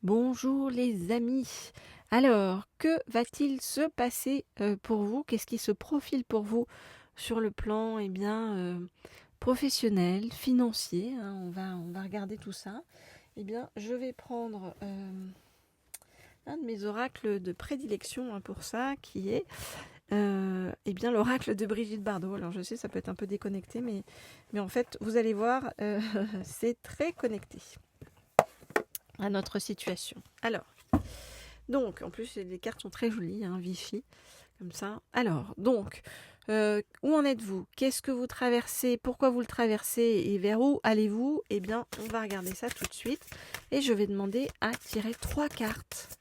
Bonjour les amis. Alors, que va-t-il se passer pour vous? Qu'est-ce qui se profile pour vous sur le plan professionnel, financier, hein, on va regarder tout ça. Eh bien, je vais prendre un de mes oracles de prédilection, hein, pour ça, qui est l'oracle de Brigitte Bardot. Alors je sais, ça peut être un peu déconnecté, mais en fait, vous allez voir, c'est très connecté à notre situation. Alors, donc, en plus, les cartes sont très jolies, hein, Vichy, comme ça. Alors, donc, où en êtes-vous? Qu'est-ce que vous traversez? Pourquoi vous le traversez? Et vers où allez-vous? Eh bien, on va regarder ça tout de suite. Et je vais demander à tirer 3 cartes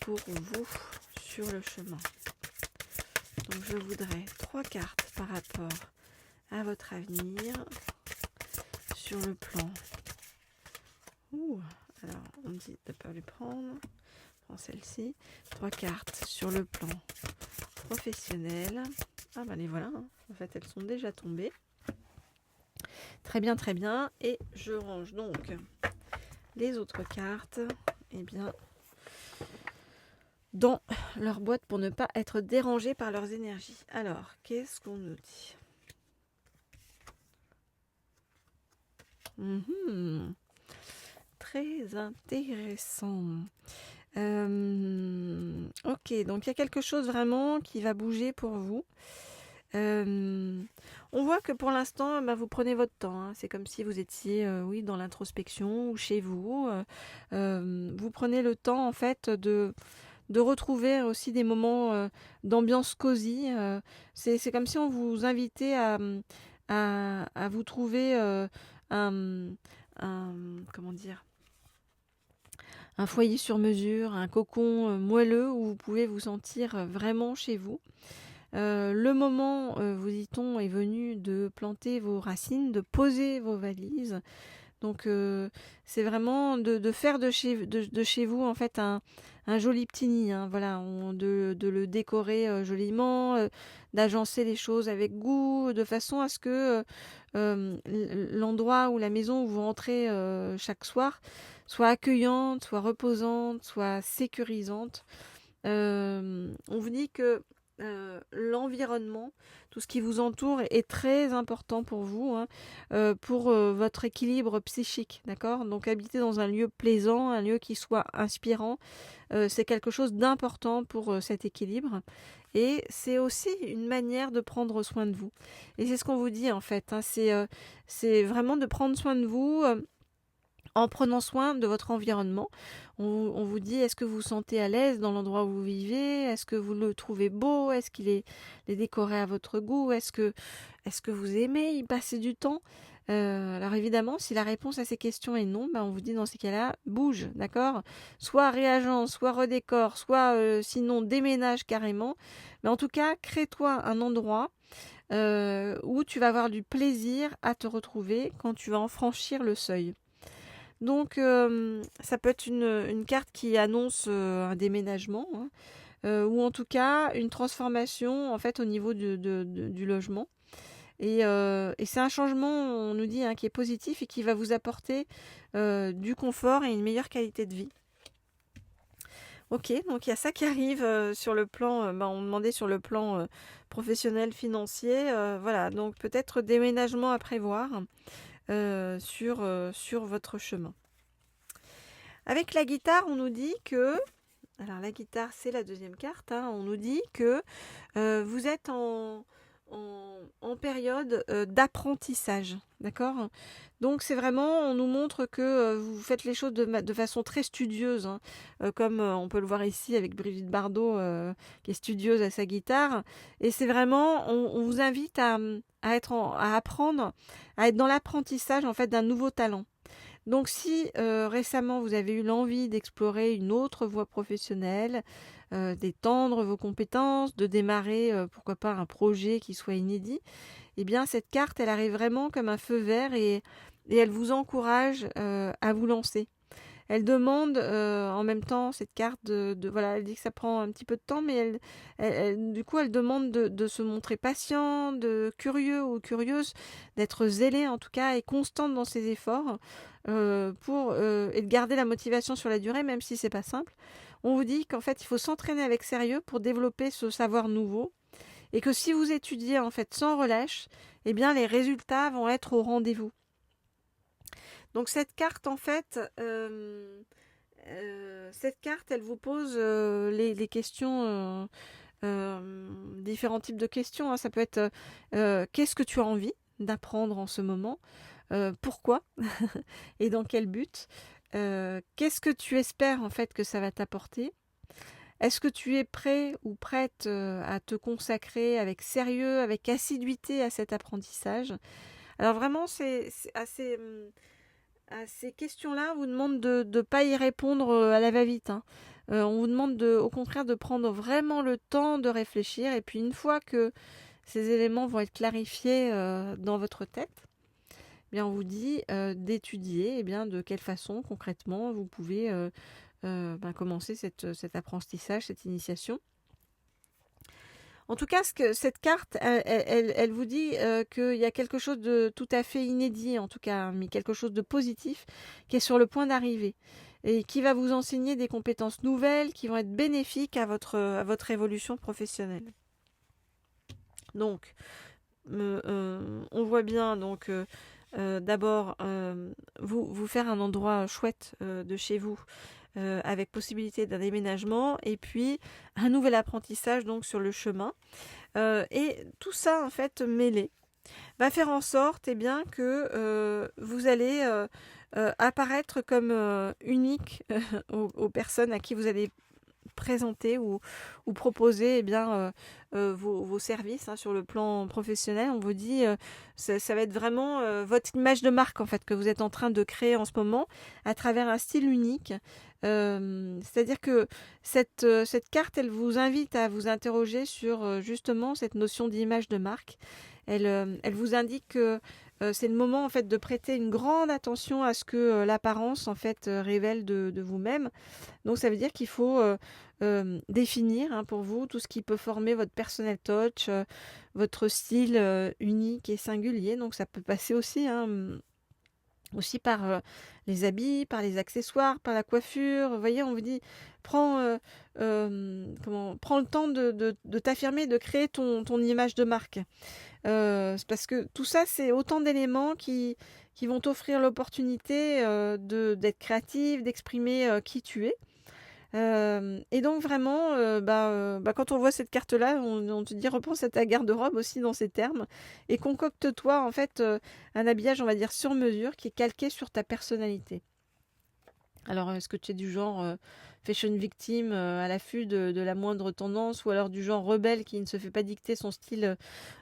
pour vous sur le chemin. Donc, je voudrais 3 cartes par rapport à votre avenir sur le plan. Ouh, alors, on me dit de ne pas les prendre. Celle-ci, 3 cartes sur le plan professionnel. Ah ben les voilà, hein. En fait elles sont déjà tombées. Très bien, très bien. Et je range donc les autres cartes dans leur boîte pour ne pas être dérangées par leurs énergies. Alors, qu'est-ce qu'on nous dit? Très intéressant. Ok, donc il y a quelque chose vraiment qui va bouger pour vous. On voit que pour l'instant, vous prenez votre temps, hein. C'est comme si vous étiez dans l'introspection ou chez vous. Vous prenez le temps en fait de retrouver aussi des moments d'ambiance cosy. C'est comme si on vous invitait à vous trouver un, comment dire, un foyer sur mesure, un cocon moelleux où vous pouvez vous sentir vraiment chez vous. Le moment, vous dit-on, est venu de planter vos racines, de poser vos valises. Donc, c'est vraiment de faire de chez vous, en fait, un joli petit nid, hein. Voilà, de le décorer joliment, d'agencer les choses avec goût, de façon à ce que l'endroit ou la maison où vous rentrez chaque soir soit accueillante, soit reposante, soit sécurisante. On vous dit que l'environnement, tout ce qui vous entoure est très important pour vous, hein, pour votre équilibre psychique, d'accord? Donc habiter dans un lieu plaisant, un lieu qui soit inspirant, c'est quelque chose d'important pour cet équilibre. Et c'est aussi une manière de prendre soin de vous. Et c'est ce qu'on vous dit en fait, hein, c'est vraiment de prendre soin de vous. En prenant soin de votre environnement, on vous dit, est-ce que vous vous sentez à l'aise dans l'endroit où vous vivez? Est-ce que vous le trouvez beau? Est-ce qu'il est décoré à votre goût? Est-ce que vous aimez y passer du temps? Alors évidemment, si la réponse à ces questions est non, on vous dit dans ces cas-là, bouge, d'accord? Soit réagence, soit redécore, soit sinon déménage carrément. Mais en tout cas, crée-toi un endroit où tu vas avoir du plaisir à te retrouver quand tu vas en franchir le seuil. Donc, ça peut être une carte qui annonce un déménagement, hein, ou en tout cas une transformation en fait au niveau du logement. Et c'est un changement, on nous dit, hein, qui est positif et qui va vous apporter du confort et une meilleure qualité de vie. Ok, donc il y a ça qui arrive sur le plan, on demandait sur le plan professionnel, financier. Voilà, donc peut-être déménagement à prévoir sur votre chemin. Avec la guitare, on nous dit que, alors la guitare c'est la deuxième carte, hein, on nous dit que vous êtes en période d'apprentissage, d'accord? Donc c'est vraiment, on nous montre que vous faites les choses de façon très studieuse, hein, comme on peut le voir ici avec Brigitte Bardot qui est studieuse à sa guitare. Et c'est vraiment, on vous invite à apprendre, à être dans l'apprentissage en fait d'un nouveau talent. Donc si récemment vous avez eu l'envie d'explorer une autre voie professionnelle, d'étendre vos compétences, de démarrer pourquoi pas un projet qui soit inédit, eh bien cette carte elle arrive vraiment comme un feu vert et elle vous encourage à vous lancer. elle demande en même temps, cette carte, voilà, elle dit que ça prend un petit peu de temps, mais du coup, elle demande de se montrer patient, de curieux ou curieuse, d'être zélé en tout cas et constante dans ses efforts et de garder la motivation sur la durée, même si c'est pas simple. On vous dit qu'en fait, il faut s'entraîner avec sérieux pour développer ce savoir nouveau et que si vous étudiez en fait sans relâche, eh bien les résultats vont être au rendez-vous. Donc cette carte en fait, elle vous pose les questions, différents types de questions. Hein. Ça peut être qu'est-ce que tu as envie d'apprendre en ce moment, pourquoi et dans quel but, qu'est-ce que tu espères en fait que ça va t'apporter. Est-ce que tu es prêt ou prête à te consacrer avec sérieux, avec assiduité à cet apprentissage? Alors vraiment, c'est assez, à ces questions-là, on vous demande de ne pas y répondre à la va-vite. Hein. On vous demande au contraire de prendre vraiment le temps de réfléchir. Et puis une fois que ces éléments vont être clarifiés dans votre tête, eh bien, on vous dit d'étudier eh bien, de quelle façon concrètement vous pouvez commencer cet apprentissage, cette initiation. En tout cas, cette carte, elle vous dit qu'il y a quelque chose de tout à fait inédit, en tout cas, mais quelque chose de positif qui est sur le point d'arriver et qui va vous enseigner des compétences nouvelles qui vont être bénéfiques à votre évolution professionnelle. Donc, on voit bien donc d'abord vous faire un endroit chouette de chez vous. Avec possibilité d'un déménagement et puis un nouvel apprentissage donc sur le chemin. Et tout ça en fait mêlé va faire en sorte bien que vous allez apparaître comme unique aux personnes à qui vous allez présenter ou proposer vos services hein, sur le plan professionnel. On vous dit ça va être vraiment votre image de marque en fait que vous êtes en train de créer en ce moment à travers un style unique. C'est-à-dire que cette carte, elle vous invite à vous interroger sur justement cette notion d'image de marque. Elle vous indique que c'est le moment en fait de prêter une grande attention à ce que l'apparence en fait révèle de vous-même. Donc ça veut dire qu'il faut définir hein, pour vous tout ce qui peut former votre personal touch, votre style unique et singulier. Donc ça peut passer aussi par les habits, par les accessoires, par la coiffure. Vous voyez, on vous dit, prends le temps de t'affirmer, de créer ton image de marque. Parce que tout ça, c'est autant d'éléments qui vont t'offrir l'opportunité d'être créative, d'exprimer qui tu es. Et donc vraiment, quand on voit cette carte-là, on te dit repense à ta garde-robe aussi dans ces termes et concocte-toi en fait un habillage, on va dire sur mesure, qui est calqué sur ta personnalité. Alors, est-ce que tu es du genre fashion victime à l'affût de la moindre tendance ou alors du genre rebelle qui ne se fait pas dicter son style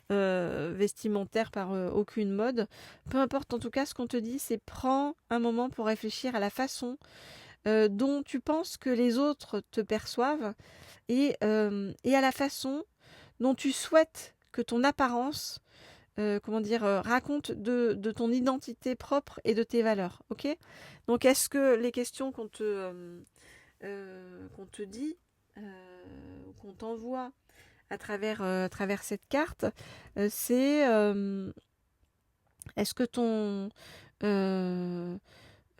vestimentaire par aucune mode? Peu importe, en tout cas, ce qu'on te dit, c'est prends un moment pour réfléchir à la façon dont tu penses que les autres te perçoivent et à la façon dont tu souhaites que ton apparence raconte de ton identité propre et de tes valeurs. Ok ? Donc, est-ce que les questions qu'on te dit, qu'on t'envoie à travers cette carte, c'est est-ce que ton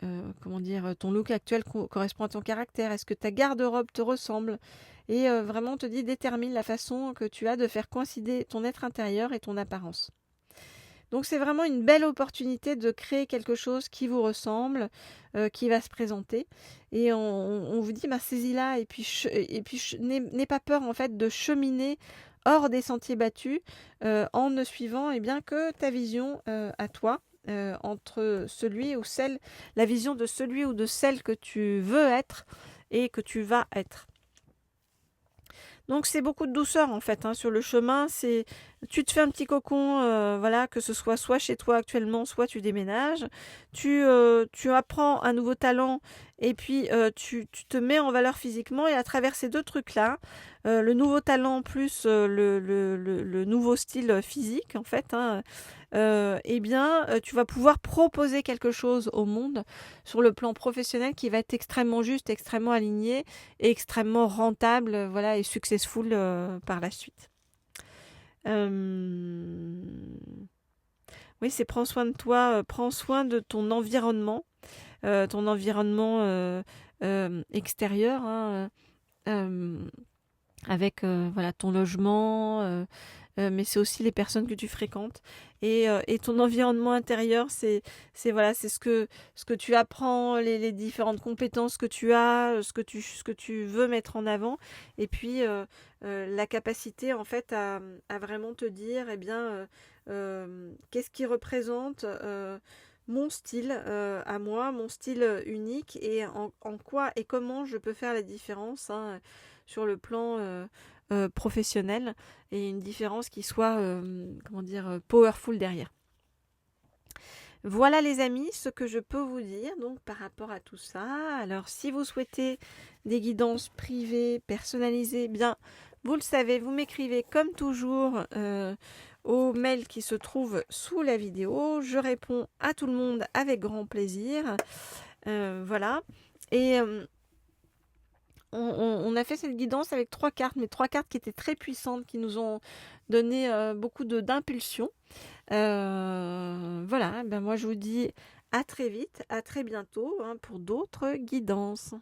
ton look actuel correspond à ton caractère? Est-ce que ta garde-robe te ressemble? Et vraiment, on te dit, détermine la façon que tu as de faire coïncider ton être intérieur et ton apparence. Donc, c'est vraiment une belle opportunité de créer quelque chose qui vous ressemble, qui va se présenter. Et on vous dit, saisis-la et puis n'aie pas peur, en fait, de cheminer hors des sentiers battus en ne suivant que ta vision à toi. Entre celui ou celle, la vision de celui ou de celle que tu veux être et que tu vas être. Donc c'est beaucoup de douceur en fait sur le chemin, c'est Tu te fais un petit cocon, voilà, que ce soit chez toi actuellement, soit tu déménages. Tu apprends un nouveau talent et puis tu te mets en valeur physiquement. Et à travers ces deux trucs-là, le nouveau talent plus le nouveau style physique, en fait, hein, eh bien, tu vas pouvoir proposer quelque chose au monde sur le plan professionnel qui va être extrêmement juste, extrêmement aligné et extrêmement rentable, voilà, et successful par la suite. Oui, c'est prends soin de toi, prends soin de ton environnement extérieur, hein, avec voilà, ton logement, mais c'est aussi les personnes que tu fréquentes. Et ton environnement intérieur, voilà, c'est ce que tu apprends, les différentes compétences que tu as, ce que tu veux mettre en avant. Et puis, la capacité, en fait, à vraiment te dire, eh bien, qu'est-ce qui représente mon style à moi, mon style unique, et en quoi et comment je peux faire la différence, hein, sur le plan professionnel, et une différence qui soit, comment dire, powerful derrière. Voilà les amis, ce que je peux vous dire donc par rapport à tout ça. Alors si vous souhaitez des guidances privées, personnalisées, eh bien vous le savez, vous m'écrivez comme toujours au mail qui se trouve sous la vidéo. Je réponds à tout le monde avec grand plaisir. Voilà. Et on a fait cette guidance avec 3 cartes, mais 3 cartes qui étaient très puissantes, qui nous ont donné beaucoup d'impulsion. Voilà, ben moi je vous dis à très vite, à très bientôt, hein, pour d'autres guidances.